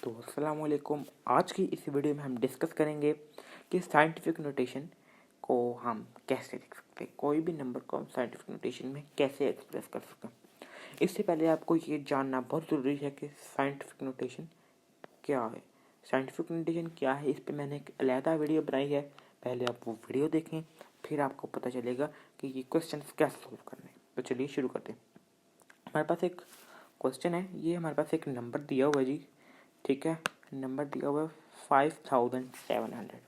तो अस्सलाम वालेकुम। आज की इस वीडियो में हम डिस्कस करेंगे कि साइंटिफिक नोटेशन को हम कैसे लिख सकते हैं, कोई भी नंबर को हम साइंटिफिक नोटेशन में कैसे एक्सप्रेस कर सकते हैं। इससे पहले आपको ये जानना बहुत ज़रूरी है कि साइंटिफिक नोटेशन क्या है। साइंटिफिक नोटेशन क्या है, इस पर मैंने एक अलहदा वीडियो बनाई है, पहले आप वो वीडियो देखें, फिर आपको पता चलेगा कि ये क्वेश्चन कैसे सोल्व करने हैं। तो चलिए शुरू करते हैं। हमारे पास एक क्वेश्चन है, ये हमारे पास एक नंबर दिया हुआ है जी, ठीक है। नंबर दिया हुआ है 5700।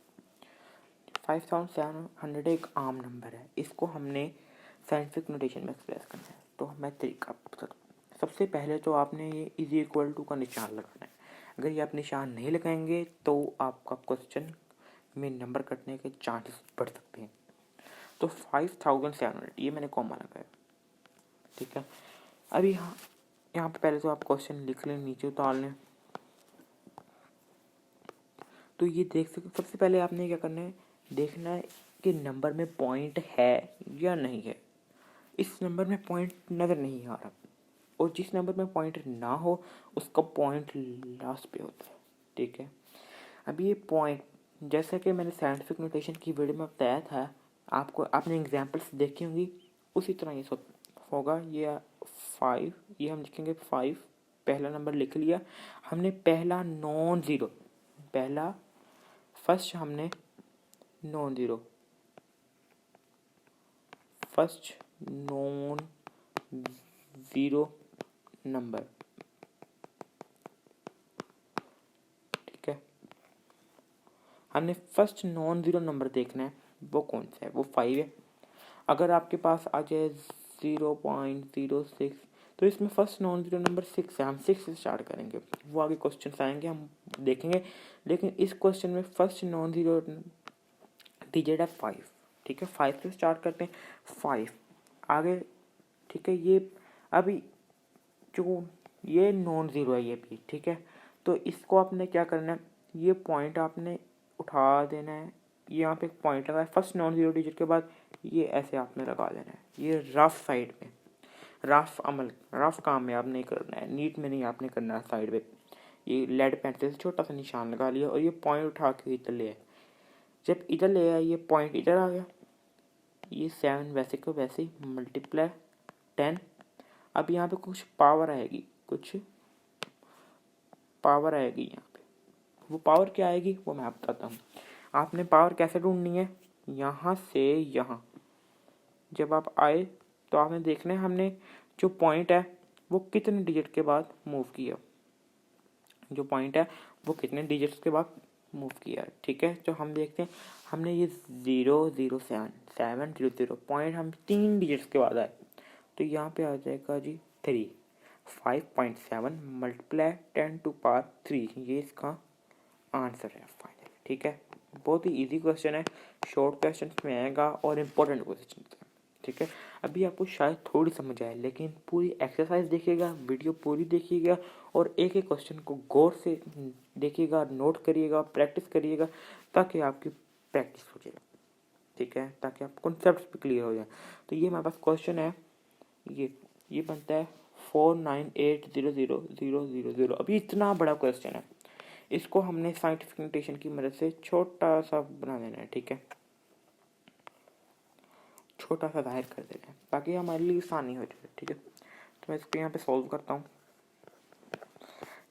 5700 एक आम नंबर है, इसको हमने साइंटिफिक नोटेशन में एक्सप्रेस करना है। तो मैं तरीका बताता हूँ। सबसे पहले तो आपने ये इज इक्वल टू का निशान लगाना है। अगर ये आप निशान नहीं लगाएंगे तो आपका क्वेश्चन में नंबर कटने के चांसेस बढ़ सकते हैं। तो 5700 ये मैंने कॉमा लगाया, ठीक है। अभी यहाँ पे पहले तो आप क्वेश्चन लिख लें, नीचे उतार लें। तो ये देख सकते, सबसे पहले आपने क्या करना है, देखना है कि नंबर में पॉइंट है या नहीं है। इस नंबर में पॉइंट नज़र नहीं आ रहा, और जिस नंबर में पॉइंट ना हो उसका पॉइंट लास्ट पे होता है, ठीक है। अब ये पॉइंट, जैसा कि मैंने साइंटिफिक नोटेशन की वीडियो में बताया था, आपने एग्जांपल्स देखी होंगी, उसी तरह ये सब होगा। ये 5, ये हम लिखेंगे 5, पहला नंबर लिख लिया हमने। पहला नॉन ज़ीरो, पहला फर्स्ट हमने non zero, first non zero number, ठीक है। हमने फर्स्ट नॉन ज़ीरो नंबर देखना है, वो कौन सा है, वो 5 है। अगर आपके पास आ जाए 0.06, तो इसमें फर्स्ट नॉन ज़ीरो नंबर 6 है, हम 6 से स्टार्ट करेंगे। वो आगे क्वेश्चन आएंगे, हम देखेंगे। लेकिन इस क्वेश्चन में फर्स्ट नॉन ज़ीरो डिजिट है 5, ठीक है। 5 से स्टार्ट करते हैं, 5 आगे, ठीक है। ये अभी जो ये नॉन ज़ीरो है ये भी, ठीक है। तो इसको आपने क्या करना है, ये पॉइंट आपने उठा देना है, यहाँ पे एक पॉइंट लगा है फर्स्ट नॉन ज़ीरो डिजिट के बाद, ये ऐसे आपने लगा देना है। ये रफ साइड में, रफ काम में आप नहीं करना है, नीट में नहीं आपने करना है, साइड में ये लेड पेंसिल से छोटा सा निशान लगा लिया, और ये पॉइंट उठा के इधर ले आए। जब इधर ले आया, ये पॉइंट इधर आ गया, ये 7 वैसे को वैसे ही मल्टीप्लाई 10। अब यहाँ पे कुछ पावर आएगी, कुछ पावर आएगी यहाँ पे। वो पावर क्या आएगी वो मैं आपको बताता हूँ। आपने पावर कैसे ढूंढनी है, यहाँ से यहाँ जब आप आए तो आपने देखना है हमने जो पॉइंट है वो कितने डिजिट के बाद मूव किया, जो पॉइंट है वो कितने डिजिट्स के बाद मूव किया, ठीक है। तो हम देखते हैं, हमने ये 007 पॉइंट हम 3 डिजिट्स के बाद आए, तो यहाँ पे आ जाएगा जी 3। 5.7 मल्टीप्लाई 10 टू पावर 3, ये इसका आंसर है फाइनल, ठीक है। बहुत ही इजी क्वेश्चन है, शॉर्ट क्वेश्चन में आएगा और इम्पोर्टेंट क्वेश्चन है, ठीक है। अभी आपको शायद थोड़ी समझ आए, लेकिन पूरी एक्सरसाइज देखिएगा, वीडियो पूरी देखिएगा, और एक एक क्वेश्चन को गौर से देखिएगा, नोट करिएगा, प्रैक्टिस करिएगा, ताकि आपकी प्रैक्टिस हो जाए, ठीक है, ताकि आप कॉन्सेप्ट भी क्लियर हो जाए। तो ये हमारे पास क्वेश्चन है, ये बनता है 4980000। अभी इतना बड़ा क्वेश्चन है, इसको हमने साइंटिफिक नोटेशन की मदद से छोटा सा बना देना है, ठीक है, छोटा सा जाहिर कर देना है ताकि हमारे लिए आसानी हो जाए, ठीक है। तो मैं इसको यहाँ पे सॉल्व करता हूँ।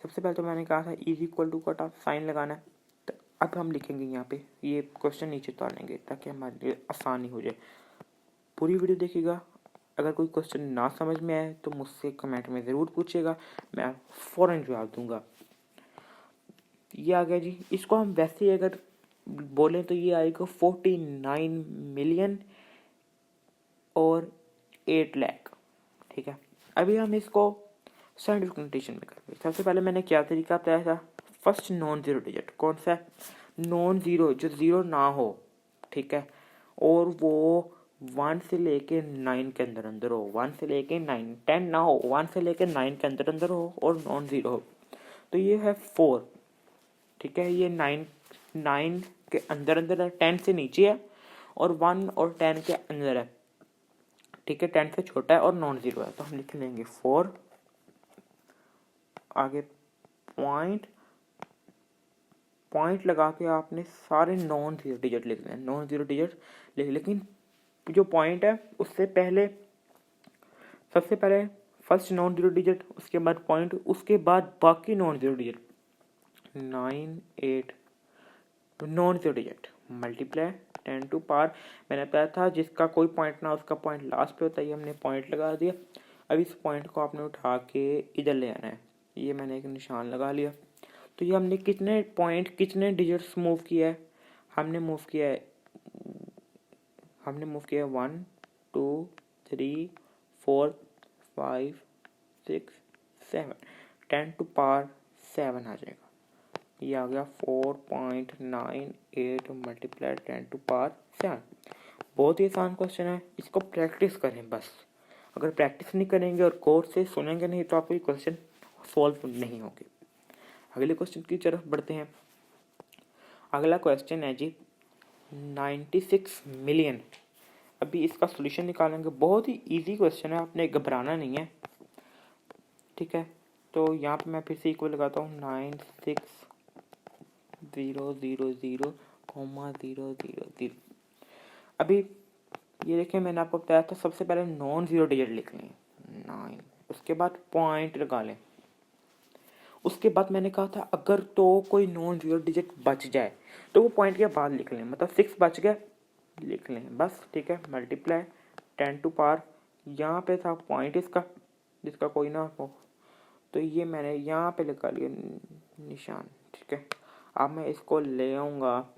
सबसे पहले तो मैंने कहा था इज इक्वल टू का साइन लगाना है। तो अब हम लिखेंगे यहाँ पे, ये क्वेश्चन नीचे उतारेंगे ताकि हमारे लिए आसानी हो जाए। पूरी वीडियो देखिएगा, अगर कोई क्वेश्चन ना समझ में आए तो मुझसे कमेंट में ज़रूर पूछिएगा, मैं फ़ौरन जवाब दूंगा। ये आ गया जी। इसको हम वैसे ही अगर बोलें तो ये आएगा 49 मिलियन और 8 लाख, ठीक है। अभी हम इसको साइंटिफिक नोटेशन में करेंगे। सबसे पहले मैंने क्या तरीका बताया था, फर्स्ट नॉन ज़ीरो डिजिट कौन सा है, नॉन ज़ीरो जो ज़ीरो ना हो, ठीक है, और वो 1 से लेके 9 के अंदर अंदर हो, 1 से लेके 9, 10 ना हो, 1 से लेके 9 के अंदर अंदर हो, और नॉन ज़ीरो हो। तो ये है 4, ठीक है। ये 9 के अंदर अंदर है, 10 से नीचे है, और 1 और 10 के अंदर है, ठीक है। 10 से छोटा है और नॉन ज़ीरो है, तो हम लिख लेंगे 4 आगे पॉइंट पॉइंट लगा के आपने सारे नॉन जीरो डिजिट लिखने हैं, नॉन जीरो डिजिट लेकिन जो पॉइंट है उससे पहले सबसे पहले फर्स्ट नॉन जीरो डिजिट, उसके बाद पॉइंट, उसके बाद बाकी non zero digit 9 8 non zero digit multiply 10 to power. मैंने बताया था जिसका कोई पॉइंट ना उसका पॉइंट लास्ट पे होता है, ये हमने पॉइंट लगा दिया। अब इस पॉइंट को आपने उठा के इधर ले आना है, ये मैंने एक निशान लगा लिया। तो ये हमने कितने पॉइंट कितने डिजिट्स मूव किया है, हमने मूव किया है 1 2 3 4 5 6 7 10 टू पावर 7 आ जाएगा। ये आ गया 4.98 मल्टीप्लाई 10 टू पावर 7। बहुत ही आसान क्वेश्चन है, इसको प्रैक्टिस करें बस। अगर प्रैक्टिस नहीं करेंगे और कोर्स से सुनेंगे नहीं तो आपको ये क्वेश्चन सॉल्व नहीं होंगे। अगले क्वेश्चन की तरफ बढ़ते हैं। अगला क्वेश्चन है जी 96 मिलियन। अभी इसका सॉल्यूशन निकालेंगे, बहुत ही इजी क्वेश्चन है, आपने घबराना नहीं है, ठीक है। तो यहाँ पे मैं फिर से इक्वल लगाता हूँ 96,000,000। अभी ये देखिए मैंने आपको बताया था सबसे पहले नॉन जीरो डिजिट लिख लें 9, उसके बाद पॉइंट लगा लें। उसके बाद मैंने कहा था अगर तो कोई नॉन जीरो डिजिट बच जाए तो वो पॉइंट के बाद लिख लें, मतलब 6 बच गया लिख लें बस, ठीक है। मल्टीप्लाई 10 टू पावर, यहाँ पे था पॉइंट इसका जिसका कोई ना हो, तो ये मैंने यहाँ पे लगा लिया निशान, ठीक है। अब मैं इसको ले आऊँगा,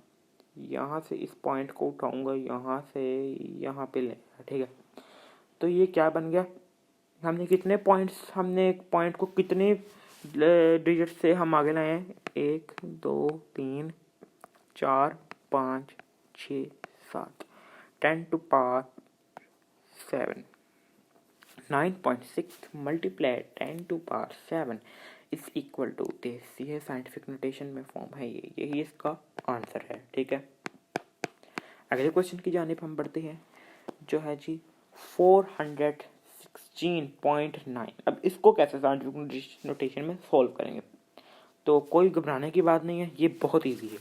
यहाँ से इस पॉइंट को उठाऊँगा, यहाँ से यहाँ पे ले, ठीक है। तो ये क्या बन गया, हमने कितने पॉइंट्स, हमने एक पॉइंट को कितने डिजिट से हम आगे लाए हैं, 1 2 3 4 5 6 7 10 to power 7 9.6 multiply 10 to power 7 is equal to this. ये साइंटिफिक नोटेशन में फॉर्म है, यही इसका आंसर है, ठीक है। अगले क्वेश्चन की जानिब हम बढ़ते हैं जो है जी 416.9। अब इसको कैसे साइंटिफिक नोटेशन में सॉल्व करेंगे, तो कोई घबराने की बात नहीं है, ये बहुत इजी है।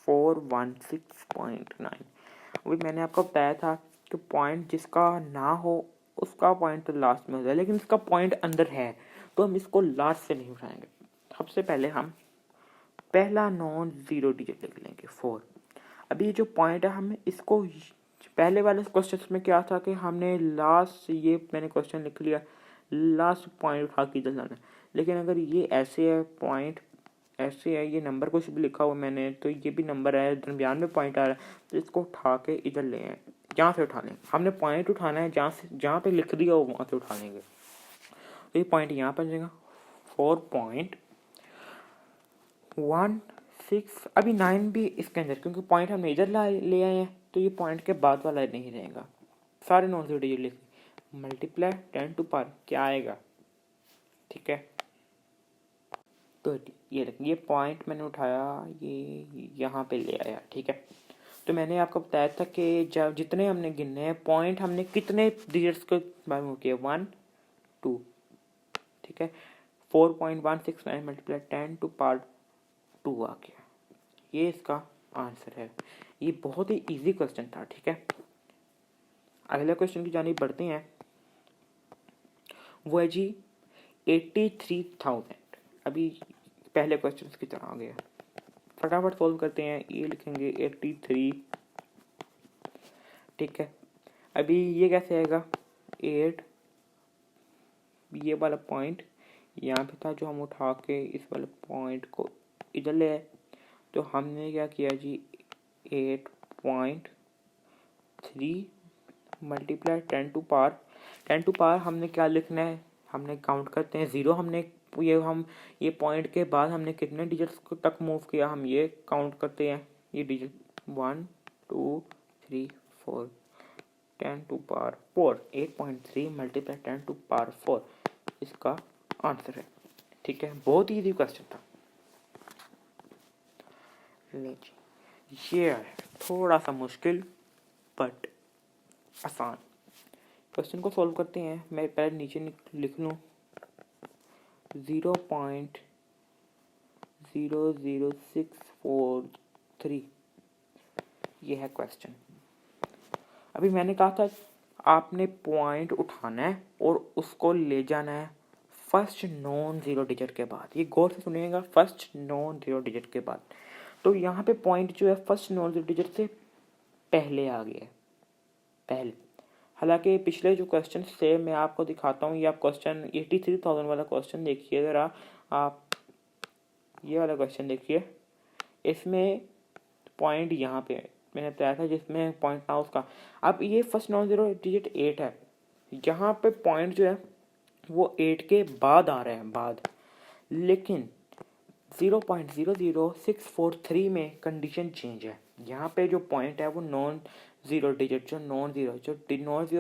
416.9 अभी मैंने आपको बताया था कि पॉइंट जिसका ना हो उसका पॉइंट तो लास्ट में हो जाए, लेकिन इसका पॉइंट अंदर है तो हम इसको लास्ट से नहीं उठाएंगे। सबसे पहले हम पहला नॉन जीरो डिजिट लिख लेंगे 4। अभी ये जो पॉइंट है हमें इसको, पहले वाले क्वेश्चन में क्या था कि हमने लास्ट, ये मैंने क्वेश्चन लिख लिया लास्ट पॉइंट उठा के इधर लाना, लेकिन अगर ये ऐसे है पॉइंट ऐसे है, ये नंबर कुछ भी लिखा हुआ मैंने, तो ये भी नंबर है, दरमियान में पॉइंट आ रहा है, तो इसको उठा के इधर ले आए, यहाँ से उठा लें। हमने पॉइंट उठाना है जहाँ पे लिख दिया हो वहाँ से उठा लेंगे, तो ये पॉइंट यहाँ पर जाएगा 4.16। अभी 9 भी इसके अंदर, क्योंकि पॉइंट हमने इधर ले आए हैं तो ये पॉइंट के बाद वाला नहीं रहेगा, सारे नॉन जीरो डिजिट लिख मल्टीप्लाई 10 टू पावर क्या आएगा, ठीक है। तो ये पॉइंट मैंने उठाया, ये यहाँ पे ले आया, ठीक है। तो मैंने आपको बताया था कि जब जितने हमने गिनने हैं पॉइंट, हमने कितने डिजिट्स को बारे किया 1 2, ठीक है। 4.169 मल्टीप्लाई 10 टू पावर 2 आ गया, ये इसका आंसर है। ये बहुत ही इजी क्वेश्चन था, ठीक है। अगले क्वेश्चन की जानिब बढ़ते हैं, वो है जी 83,000। अभी पहले क्वेश्चन की तरह आ गया, फटाफट सॉल्व करते हैं। ये लिखेंगे 83, ठीक है। अभी ये कैसे आएगा 8, ये वाला पॉइंट यहाँ पे था जो हम उठा के इस वाले पॉइंट को इधर ले आए, तो हमने क्या किया जी 8.3 मल्टीप्लाई 10 टू पावर हमने क्या लिखना है, हमने काउंट करते हैं 0, हमने ये पॉइंट के बाद हमने कितने डिजिट्स तक मूव किया हम ये काउंट करते हैं, ये digit 1 2 3 4 10 to power 4 8.3 multiply 10 to power 4 इसका आंसर है, ठीक है। बहुत ही इजी क्वेश्चन था। ये है थोड़ा सा मुश्किल बट आसान। क्वेश्चन को सॉल्व करते हैं, मैं पहले नीचे लिख लूँ 0.00643, ये है क्वेश्चन। अभी मैंने कहा था आपने पॉइंट उठाना है और उसको ले जाना है फर्स्ट नॉन जीरो डिजिट के बाद। ये गौर से सुनिएगा, फर्स्ट नॉन जीरो डिजिट के बाद। तो यहाँ पे पॉइंट जो है फर्स्ट नॉन जीरो डिजिट से पहले आ गया है, पहले। हालांकि पिछले जो क्वेश्चन से मैं आपको दिखाता हूँ, ये आप क्वेश्चन 83,000 वाला क्वेश्चन देखिए ज़रा, आप ये वाला क्वेश्चन देखिए। इसमें पॉइंट यहाँ पे मैंने बताया था जिसमें पॉइंट था उसका। अब ये फर्स्ट नॉन जीरो डिजिट 8 है, यहाँ पे पॉइंट जो है वो 8 के बाद आ रहे हैं, बाद। लेकिन 0.00643 में कंडीशन चेंज है। यहाँ पे जो पॉइंट है वो नॉन जीरो डिजिट, जो नॉन जीरो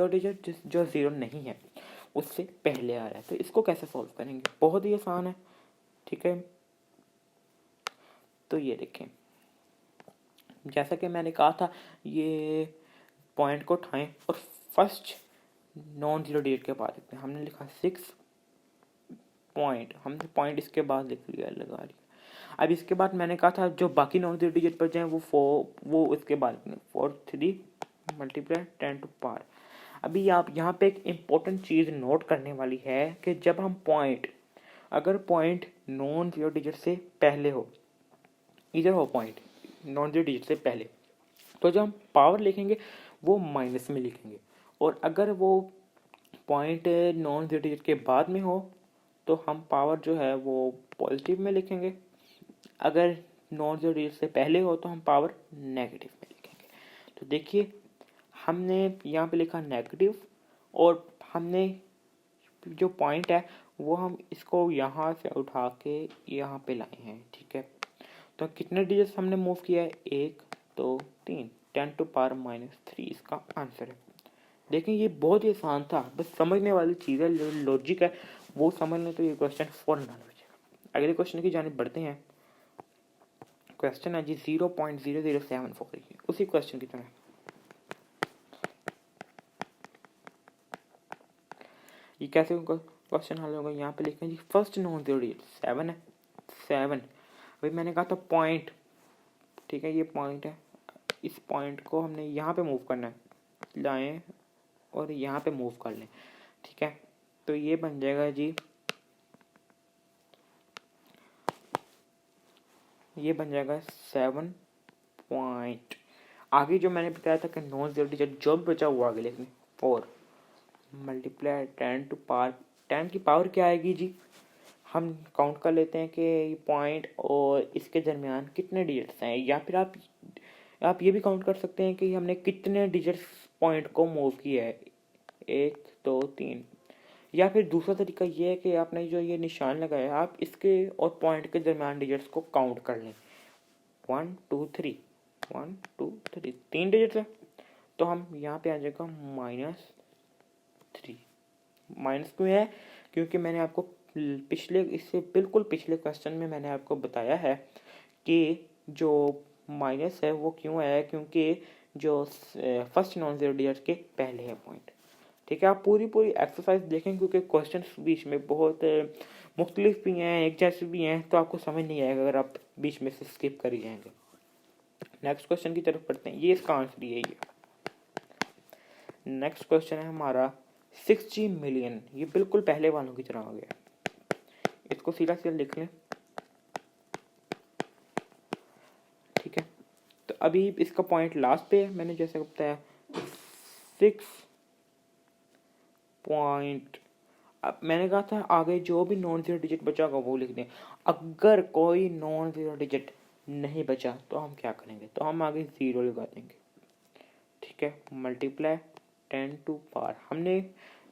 डिजिट जो जीरो नहीं है उससे पहले आ रहा है। तो इसको कैसे सॉल्व करेंगे? बहुत ही आसान है, ठीक है। तो ये देखें, जैसा कि मैंने कहा था, ये पॉइंट को उठाएं और फर्स्ट नॉन जीरो डिजिट के बाद लिखते हैं। हमने लिखा 6 पॉइंट, हमने पॉइंट इसके बाद लिख लिया, लगा लिया। अब इसके बाद मैंने कहा था जो बाकी नॉन जीरो डिजिट पर जाए वो इसके बाद 4 3 मल्टीप्लाई 10 टू पावर। अभी आप यहाँ पे एक इम्पोर्टेंट चीज़ नोट करने वाली है कि जब हम पॉइंट, अगर पॉइंट नॉन जीरो डिजिट से पहले हो, इधर हो पॉइंट नॉन जीरो डिजिट से पहले, तो जब हम पावर लिखेंगे वो माइनस में लिखेंगे। और अगर वो पॉइंट नॉन जीरो डिजिट के बाद में हो तो हम पावर जो है वो पॉजिटिव में लिखेंगे। अगर नॉन जीरो डिजिट से पहले हो तो हम पावर नेगेटिव में लिखेंगे। तो देखिए, हमने यहाँ पे लिखा नेगेटिव, और हमने जो पॉइंट है वो हम इसको यहाँ से उठा के यहाँ पे लाए हैं, ठीक है। तो कितने डिजिट्स हमने मूव किया है? 1 2 3, 10 टू पावर -3 इसका आंसर है। देखें, ये बहुत ही आसान था, बस समझने वाली चीज़ है, लॉजिक है, वो समझ लें तो ये क्वेश्चन फौरन हल हो जाएगा। अगले क्वेश्चन की जानिब बढ़ते हैं। क्वेश्चन है जी 0.0074, उसी क्वेश्चन की तरह। ये कैसे क्वेश्चन हल होगा? यहाँ पे लिखें जी फर्स्ट नॉन जीरो डिजिट 7 है, 7। अभी मैंने कहा था पॉइंट, ठीक है, ये पॉइंट है, इस पॉइंट को हमने यहाँ पे मूव करना है, लाएं और यहाँ पे मूव कर लें, ठीक है। तो ये बन जाएगा जी, ये बन जाएगा 7 पॉइंट। आगे जो मैंने बताया था कि नॉन जीरो डिजिट जो बचा हुआ आगे लिखने, 4 मल्टीप्लाई 10 टू पावर, 10 की पावर क्या आएगी जी? हम काउंट कर लेते हैं कि ये पॉइंट और इसके दरमियान कितने डिजिट्स हैं, या फिर आप ये भी काउंट कर सकते हैं कि हमने कितने डिजिट्स पॉइंट को मूव किया है, 1 2 3। या फिर दूसरा तरीका ये है कि आपने जो ये निशान लगाया आप इसके और पॉइंट के दरमियान डिजिट्स को काउंट कर लें, 1 2 3, 1 2 3, 3 डिजिट्स है। तो हम यहाँ पे आ जाएगा -3। माइनस क्यों है? क्योंकि मैंने आपको पिछले, इससे बिल्कुल पिछले क्वेश्चन में मैंने आपको बताया है कि जो माइनस है वो क्यों है, क्योंकि जो फर्स्ट नॉन जीरो डिजिट के पहले है पॉइंट, ठीक है। आप पूरी एक्सरसाइज देखें, क्योंकि क्वेश्चन बीच में बहुत मुख्तलिफ भी हैं, एक जैसे भी हैं, तो आपको समझ नहीं आएगा अगर आप बीच में से स्किप कर जाएंगे। नेक्स्ट क्वेश्चन की तरफ पढ़ते हैं, ये इसका आंसर यही है। नेक्स्ट क्वेश्चन है हमारा 60 मिलियन, ये बिल्कुल पहले वालों की तरह आ गया, इसको सीधा सीधा लिख लें, ठीक है। तो अभी इसका पॉइंट लास्ट पे है, मैंने जैसे बताया 6 पॉइंट। अब मैंने कहा था आगे जो भी नॉन जीरो डिजिट बचा होगा वो लिख दें। अगर कोई नॉन जीरो डिजिट नहीं बचा तो हम क्या करेंगे? तो हम आगे 0 लगा देंगे, ठीक है। मल्टीप्लाई 10 टू पावर, हमने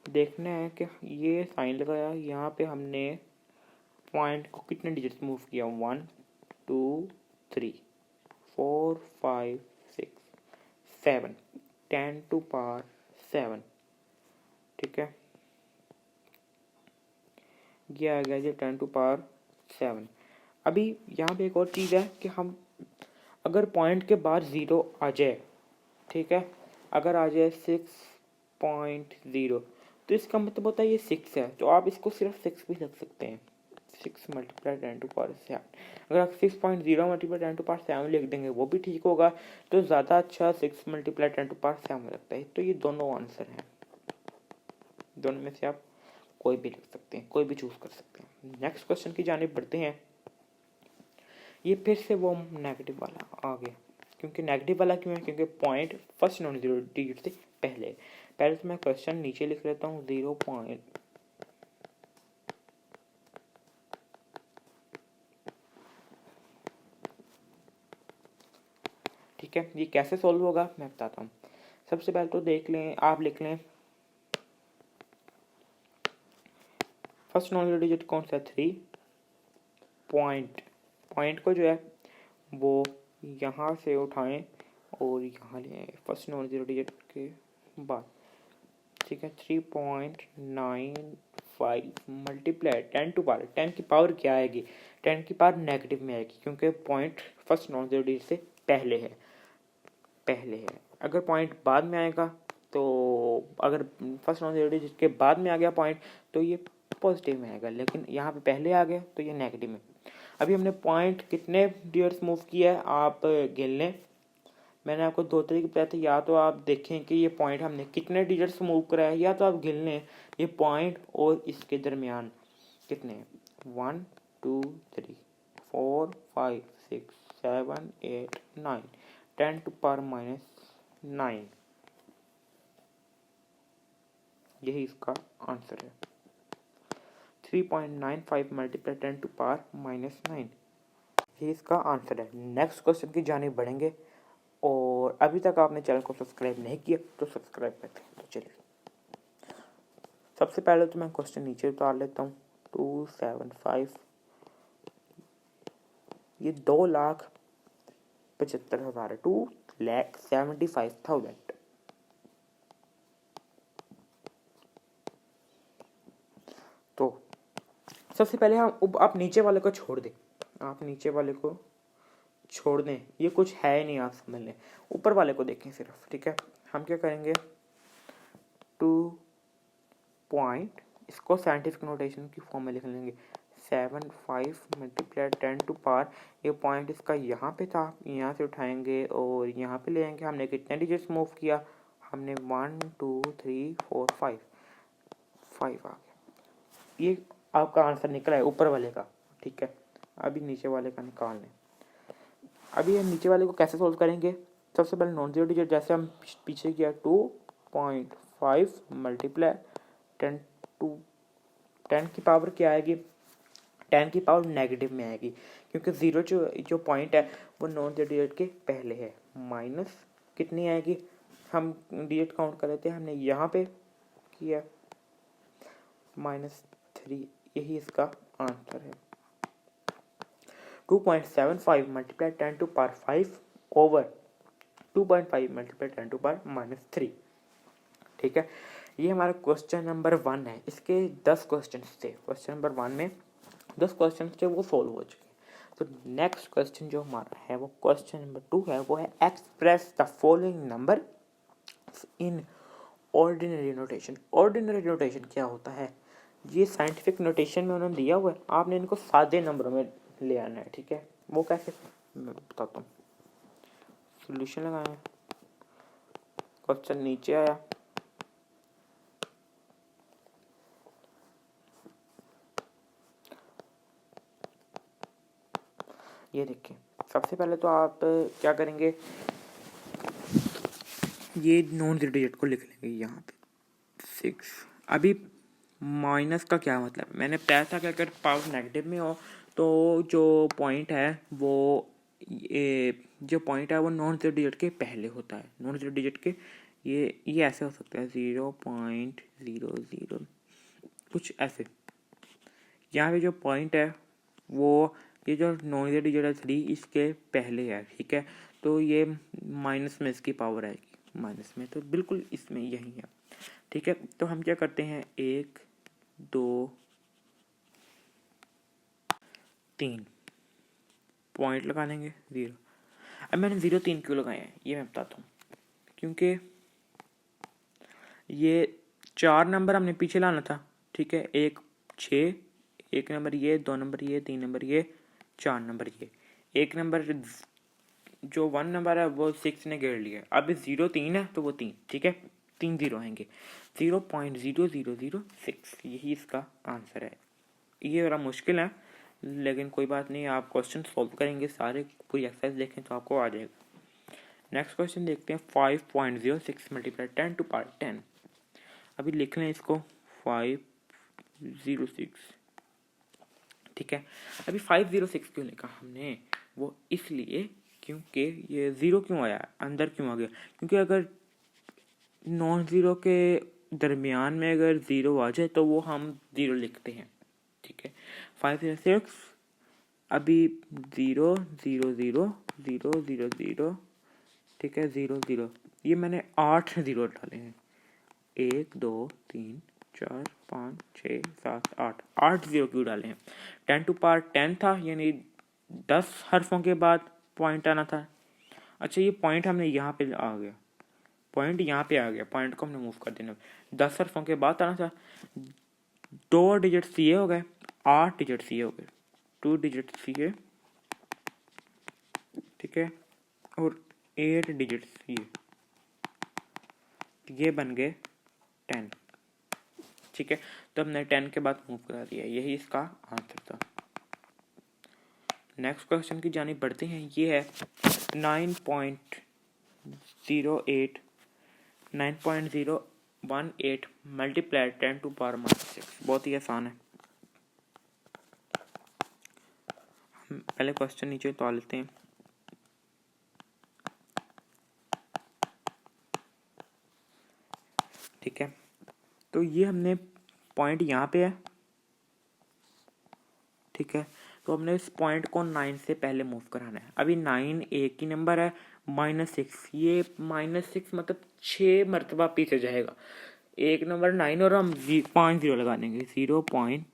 देखना है कि ये साइन लगाया, यहाँ पे हमने पॉइंट को कितने डिजिट मूव किया, 1 2 3 4 5 6 7, 10 टू पावर 7, ठीक है। ये आ गया जी 10 टू पावर 7। अभी यहाँ पे एक और चीज़ है कि हम अगर पॉइंट के बाद 0 आ जाए, ठीक है, अगर आ जाए 6.0 तो इसका मतलब होता है ये 6 है, तो आप इसको सिर्फ 6 भी रख सकते हैं, 6 मल्टीप्लाई 10⁻7। अगर आप 6.0 मल्टीप्लाई 10⁻7 लिख देंगे वो भी ठीक होगा, तो ज़्यादा अच्छा 6 मल्टीप्लाई 10⁻7 लगता है। तो ये दोनों आंसर हैं, दोनों में से आप कोई भी लिख सकते हैं, कोई भी चूज कर सकते हैं। नेक्स्ट क्वेश्चन की जानिब बढ़ते हैं। ये फिर से वो नेगेटिव वाला आ गया। क्योंकि नेगेटिव वाला क्यों है? क्योंकि point first non zero digit से पहले तो मैं क्वेश्चन नीचे लिख लेता हूँ 0 पॉइंट, ठीक है। ये कैसे सॉल्व होगा मैं बताता हूँ। सबसे पहले तो देख लें, आप लिख लें फर्स्ट नॉन जीरो डिजिट कौन सा है? 3 पॉइंट को जो है वो यहाँ से उठाएं और यहाँ ले आए फर्स्ट नॉन जीरो डिजिट के बाद, ठीक है। 3.95 मल्टीप्लाई 10 की पावर क्या आएगी? 10 की पावर नेगेटिव में आएगी, क्योंकि point first non zero digit से पहले है। अगर पॉइंट बाद में आएगा तो अगर फर्स्ट नॉन जीरो डिजिट के बाद में आ गया पॉइंट तो ये पॉजिटिव में आएगा, लेकिन यहाँ पे पहले आ गया तो ये नेगेटिव में। अभी हमने पॉइंट कितने डिजिट्स मूव किया है आप गिन लें। मैंने आपको दो तरीके बताए थे, या तो आप देखें कि ये पॉइंट हमने कितने डिजिट्स मूव करा है, या तो आप गिन लें ये पॉइंट और इसके दरमियान कितने हैं। 1 2 3 4 5 6 7 8 9 10⁻⁹ यही इसका आंसर है। 3.95 मल्टीप्लाई 10⁻⁹ ये इसका आंसर है। नेक्स्ट क्वेश्चन की जानिब बढ़ेंगे, और अभी तक आपने चैनल को सब्सक्राइब नहीं किया तो सब्सक्राइब करते हैं। तो चलिए सबसे पहले तो मैं क्वेश्चन नीचे उतार लेता हूँ। 275 ये 2,75,000 है। 2,75,000। तो सबसे पहले हम आप नीचे वाले को छोड़ दें, छोड़ दें, ये कुछ है ही नहीं, आप समझ लें। ऊपर वाले को देखें सिर्फ, ठीक है। हम क्या करेंगे, 2 पॉइंट, इसको साइंटिफिक नोटेशन की फॉर्म में लिख लेंगे। 75 मल्टीप्लाई 10⁻, ये पॉइंट इसका यहाँ पे था, यहाँ से उठाएंगे और यहाँ पे ले आएंगे। हमने कितने डिजिट्स मूव किया? हमने 1 2 3 4 5 आ गया। ये आपका आंसर निकला है ऊपर वाले का, ठीक है। अभी नीचे वाले का निकाल लें। अभी हम नीचे वाले को कैसे सोल्व करेंगे? सबसे पहले नॉन जीरो डिजिट जैसे हम पीछे किया, 2.5 मल्टीप्लाई 10 की पावर क्या आएगी? 10 की पावर नेगेटिव में आएगी, क्योंकि जीरो जो पॉइंट है वो नॉन जीरो डिजिट के पहले है। माइनस कितनी आएगी? हम डिजिट काउंट कर लेते हैं, हमने यहाँ पे किया -3, यही इसका आंसर है। 2.75 मल्टीप्लाई 10⁵ ओवर 2.5 मल्टीप्लाई 10⁻⁻3, ठीक है। ये हमारा क्वेश्चन नंबर 1 है। इसके 10 क्वेश्चन थे। क्वेश्चन नंबर 1 में 10 क्वेश्चन थे, वो सोल्व हो चुके हैं। तो नेक्स्ट क्वेश्चन जो हमारा है वो क्वेश्चन नंबर 2 है, वो है express the following number in ordinary notation. Ordinary notation क्या होता है? ये साइंटिफिक नोटेशन में उन्होंने दिया हुआ है, आपने इनको सादे नंबरों में ले आना है, ठीक है। वो कैसे मैं बताता हूँ। सॉल्यूशन लगाएं, क्वेश्चन नीचे आया, ये देखिए। सबसे पहले तो आप क्या करेंगे, ये नॉन जीरो डिजिट को लिख लेंगे यहाँ पे 6। अभी माइनस का क्या मतलब? मैंने बताया था कि अगर पावर नेगेटिव में हो तो जो पॉइंट है वो नॉन जीरो डिजिट के पहले होता है। नॉन जीरो डिजिट के ये ऐसे हो सकता है 0.00 कुछ ऐसे। यहाँ पे जो पॉइंट है वो ये जो नॉन जीरो डिजिट है 3 इसके पहले है, ठीक है। तो ये माइनस में इसकी पावर आएगी, माइनस में, तो बिल्कुल इसमें यही है, ठीक है। तो हम क्या करते हैं, 1 2 3 पॉइंट लगा देंगे 0। अब मैंने 0 3 क्यों लगाए हैं ये मैं बताता हूँ। क्योंकि ये 4 नंबर हमने पीछे लाना था, ठीक है। 1 6 1 नंबर ये, 2 नंबर ये, 3 नंबर ये, 4 नंबर ये। 1 नंबर जो 1 नंबर है वो 6 ने घेर लिया। अब 0 3 है तो वो 3, ठीक है, 3 0 आएंगे, 0.0006, यही इसका आंसर है। ये बड़ा मुश्किल है लेकिन कोई बात नहीं, आप क्वेश्चन सॉल्व करेंगे सारे, पूरी एक्सरसाइज देखें तो आपको आ जाएगा। नेक्स्ट क्वेश्चन देखते हैं 5.06 मल्टीप्लाई 10 टू पावर 10। अभी लिख लें इसको 506, ठीक है। अभी 506 क्यों लिखा हमने, वो इसलिए क्योंकि ये ज़ीरो क्यों आया, अंदर क्यों आ गया, क्योंकि अगर नॉन ज़ीरो के दरमियान में अगर ज़ीरो आ जाए तो वो हम ज़ीरो लिखते हैं, ठीक है। 506, अभी 0 0 0 0 0 0, ठीक है, 0 0, ये मैंने 8 ज़ीरो डाले हैं, 1 2 3 4 5 6 7 8, 8 ज़ीरो क्यों डाले हैं। 10 टू पावर 10 था, यानी 10 हर्फों के बाद पॉइंट आना था। अच्छा, ये पॉइंट हमने यहाँ पे आ गया, पॉइंट यहाँ पे आ गया, पॉइंट को हमने मूव कर देना। 10 हर्फों के बाद आना था, 2 डिजिट्स ये हो गए, 8 डिजिट्स ये हो गए, 2 डिजिट्स ये, ठीक है, और 8 डिजिट्स ये बन गए 10, ठीक है। तो हमने 10 के बाद मूव करा दिया, यही इसका आंसर था। नेक्स्ट क्वेश्चन की जानिब बढ़ते हैं। ये है 9.018 मल्टीप्लाई 10 टू पावर -6, बहुत ही आसान है। हम पहले क्वेश्चन नीचे उतार लेते हैं। ठीक है, तो ये हमने पॉइंट यहाँ पे है, ठीक है, तो हमने इस पॉइंट को 9 से पहले मूव कराना है। अभी 9 एक ही नंबर है, -6, ये -6 मतलब 6 मरतबा पीछे जाएगा। एक नंबर 9 और हम 5 0 लगा देंगे, 0 पॉइंट,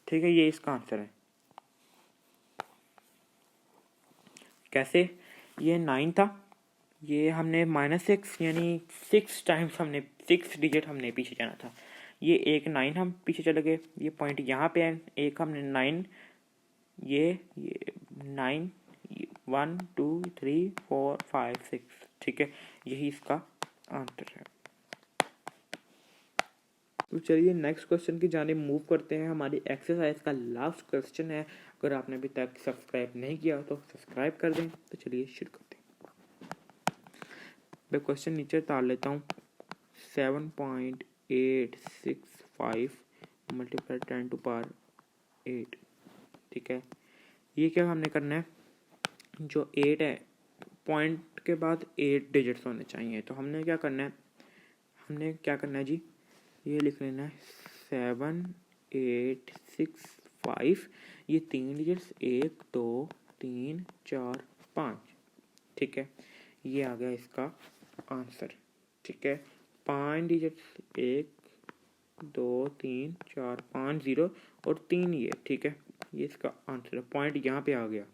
ठीक है, ये इसका आंसर है। कैसे, ये 9 था, ये हमने -6 यानी 6 टाइम्स हमने 6 डिजिट हमने पीछे जाना था। ये एक 9 हम पीछे चले गए, ये पॉइंट यहाँ पे है, एक हमने 9, ये 9, 1 2 3 4 5 6, ठीक है, यही इसका आंसर है। तो चलिए नेक्स्ट क्वेश्चन की जानिब मूव करते हैं। हमारी एक्सरसाइज का लास्ट क्वेश्चन है। अगर आपने अभी तक सब्सक्राइब नहीं किया तो सब्सक्राइब कर दें। तो चलिए शुरू करते हैं। मैं क्वेश्चन नीचे उतार लेता हूँ। 7.865 मल्टीप्लाई 10 टू पावर 8, ठीक है। ये क्या हमने करना है, जो 8 है पॉइंट के बाद 8 डिजिट्स होने चाहिए। तो हमने क्या करना है, जी, ये लिख लेना है 7865, ये 3 डिजिट्स 1 2 3 4 5, ठीक है, ये आ गया इसका आंसर, ठीक है। 5 डिजिट्स 1 2 3 4 5 0 और 3 ये, ठीक है, ये इसका आंसर है। पॉइंट यहाँ पे आ गया,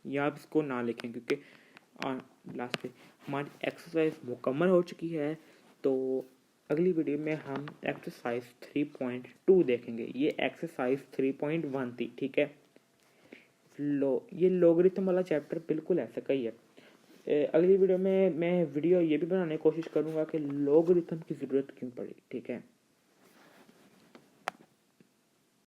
या आप इसको ना लिखें क्योंकि लास्ट पे हमारी एक्सरसाइज मुकम्मल हो चुकी है। तो अगली वीडियो में हम एक्सरसाइज 3.2 देखेंगे। ये एक्सरसाइज 3.1 थी, ठीक है। ये लोगरिथम वाला चैप्टर बिल्कुल ऐसा का ही है। अगली वीडियो में मैं वीडियो ये भी बनाने की कोशिश करूँगा कि लोगरिथम की ज़रूरत क्यों पड़ी, ठीक है।